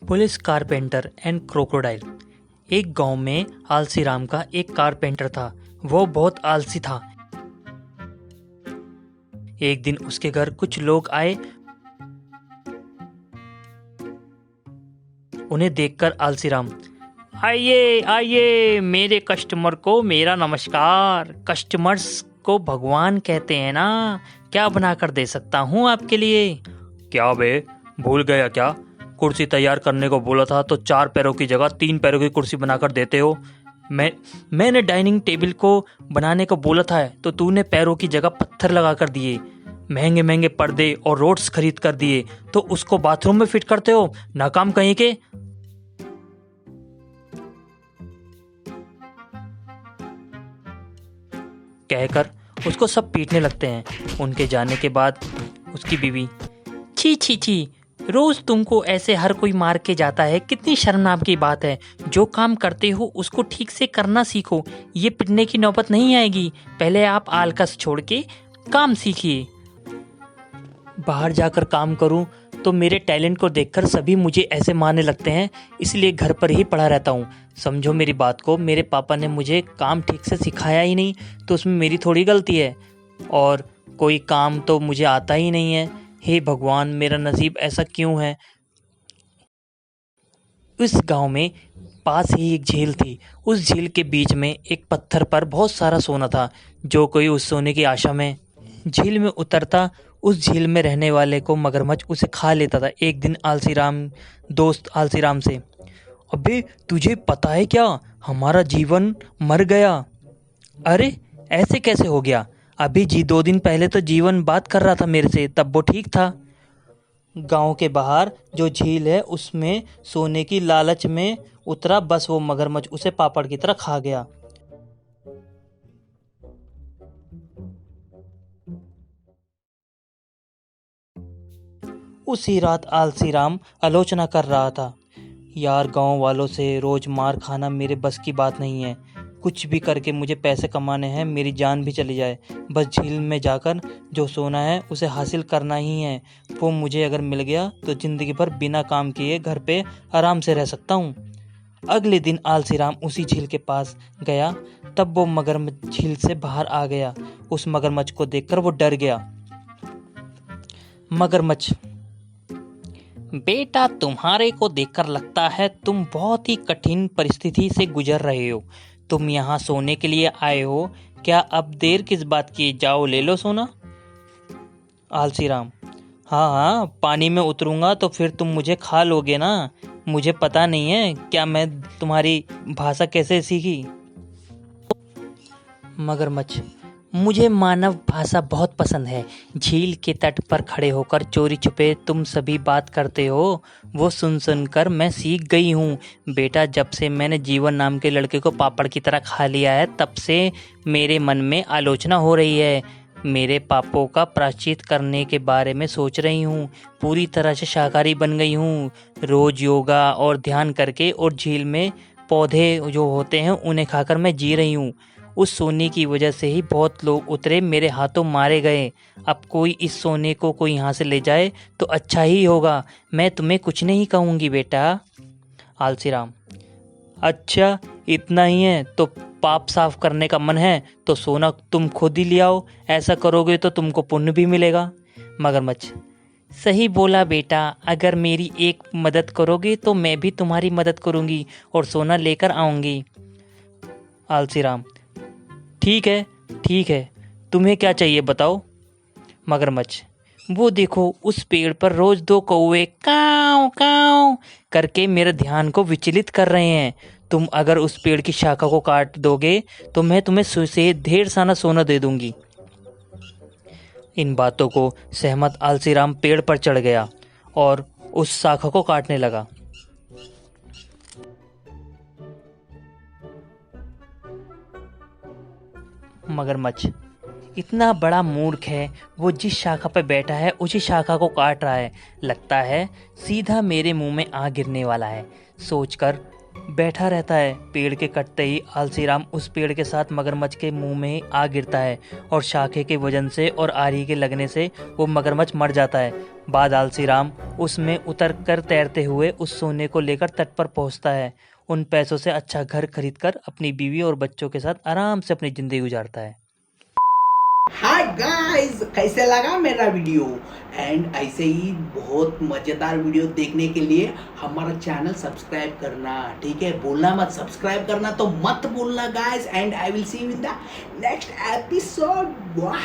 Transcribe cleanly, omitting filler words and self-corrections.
Police carpenter and crocodile. एक गांव में आलसी राम का एक कारपेंटर था। वो बहुत आलसी था। एक दिन उसके घर कुछ लोग आए। उन्हें देखकर आलसी राम, आइए आइए, मेरे कस्टमर को मेरा नमस्कार। कस्टमर्स को भगवान कहते हैं ना, क्या बनाकर दे सकता हूँ आपके लिए। क्या बे, भूल गया क्या? कुर्सी तैयार करने को बोला था तो 4 पैरों की जगह 3 पैरों की कुर्सी बनाकर देते हो। मैंने डाइनिंग टेबल को बनाने को बोला था तो तूने पैरों की जगह पत्थर लगा कर दिए। महंगे महंगे पर्दे और रोड्स खरीद कर दिए तो उसको बाथरूम में फिट करते हो। नाकाम कहीं के। कहकर उसको सब पीटने लगते हैं। उनके जाने के बाद उसकी बीवी, छी छी छी, रोज तुमको ऐसे हर कोई मार के जाता है, कितनी शर्मनाक की बात है। जो काम करते हो उसको ठीक से करना सीखो। ये पिटने की नौबत नहीं आएगी। पहले आप आलकस छोड़ के काम सीखिए। बाहर जाकर काम करूं तो मेरे टैलेंट को देखकर सभी मुझे ऐसे मारने लगते हैं, इसलिए घर पर ही पड़ा रहता हूं। समझो मेरी बात को। मेरे पापा ने मुझे काम ठीक से सिखाया ही नहीं तो उसमें मेरी थोड़ी गलती है। और कोई काम तो मुझे आता ही नहीं है। हे भगवान, मेरा नसीब ऐसा क्यों है। उस गांव में पास ही एक झील थी। उस झील के बीच में एक पत्थर पर बहुत सारा सोना था। जो कोई उस सोने की आशा में झील में उतरता, उस झील में रहने वाले को मगरमच्छ उसे खा लेता था। एक दिन दोस्त आलसी राम से, अबे तुझे पता है क्या, हमारा जीवन मर गया। अरे ऐसे कैसे हो गया? अभी 2 दिन पहले तो जीवन बात कर रहा था मेरे से, तब वो ठीक था। गांव के बाहर जो झील है उसमें सोने की लालच में उतरा, बस वो मगरमच्छ उसे पापड़ की तरह खा गया। उसी रात आलसी राम आलोचना कर रहा था, यार गांव वालों से रोज मार खाना मेरे बस की बात नहीं है। कुछ भी करके मुझे पैसे कमाने हैं, मेरी जान भी चली जाए। बस झील में जाकर जो सोना है उसे हासिल करना ही है। वो मुझे अगर मिल गया तो जिंदगी भर बिना काम किए घर पे आराम से रह सकता हूँ। अगले दिन आलसी राम उसी झील के पास गया। तब वो मगरमच्छ झील से बाहर आ गया। उस मगरमच्छ को देखकर वो डर गया। मगरमच्छ, बेटा तुम्हारे को देखकर लगता है तुम बहुत ही कठिन परिस्थिति से गुजर रहे हो। तुम यहाँ सोने के लिए आए हो क्या? अब देर किस बात की, जाओ ले लो सोना। आलसी राम, हाँ हाँ, पानी में उतरूंगा तो फिर तुम मुझे खा लोगे ना। मुझे पता नहीं है क्या मैं तुम्हारी भाषा कैसे सीखी। मगरमच्छ, मुझे मानव भाषा बहुत पसंद है। झील के तट पर खड़े होकर चोरी छुपे तुम सभी बात करते हो, वो सुन सुनकर मैं सीख गई हूँ। बेटा, जब से मैंने जीवन नाम के लड़के को पापड़ की तरह खा लिया है तब से मेरे मन में आलोचना हो रही है। मेरे पापों का प्रायश्चित करने के बारे में सोच रही हूँ। पूरी तरह से शाकाहारी बन गई हूँ। रोज योगा और ध्यान करके और झील में पौधे जो होते हैं उन्हें खाकर मैं जी रही हूँ। उस सोने की वजह से ही बहुत लोग उतरे, मेरे हाथों मारे गए। अब कोई इस सोने को कोई यहाँ से ले जाए तो अच्छा ही होगा। मैं तुम्हें कुछ नहीं कहूँगी बेटा। आलसी राम, अच्छा इतना ही है तो पाप साफ करने का मन है तो सोना तुम खुद ही ले आओ। ऐसा करोगे तो तुमको पुण्य भी मिलेगा। मगरमच्छ, सही बोला बेटा, अगर मेरी एक मदद करोगे तो मैं भी तुम्हारी मदद करूँगी और सोना लेकर आऊँगी। आलसी राम, ठीक है, तुम्हें क्या चाहिए बताओ। मगरमच्छ, वो देखो उस पेड़ पर रोज 2 कौवे काव काव करके मेरे ध्यान को विचलित कर रहे हैं। तुम अगर उस पेड़ की शाखा को काट दोगे तो मैं तुम्हें से ढेर सारा सोना दे दूंगी। इन बातों को सहमत आलसी राम पेड़ पर चढ़ गया और उस शाखा को काटने लगा। मगरमच्छ इतना बड़ा मूर्ख है, वो जिस शाखा पर बैठा है उसी शाखा को काट रहा है। लगता है सीधा मेरे मुंह में आ गिरने वाला है। सोचकर बैठा रहता है। पेड़ के कटते ही आलसीराम उस पेड़ के साथ मगरमच्छ के मुंह में आ गिरता है और शाखे के वजन से और आरी के लगने से वो मगरमच्छ मर जाता है। बाद आलसीराम उसमें उतर कर तैरते हुए उस सोने को लेकर तट पर पहुंचता है। उन पैसों से अच्छा घर खरीदकर अपनी बीवी और बच्चों के साथ आराम से अपनी जिंदगी गुजारता है। हाय गाइस, कैसे लगा मेरा वीडियो? एंड ऐसे ही बहुत मजेदार वीडियो देखने के लिए हमारा चैनल सब्सक्राइब करना, ठीक है? बोलना मत, सब्सक्राइब करना तो मत भूलना guys. And I will see you in the next episode. वाह।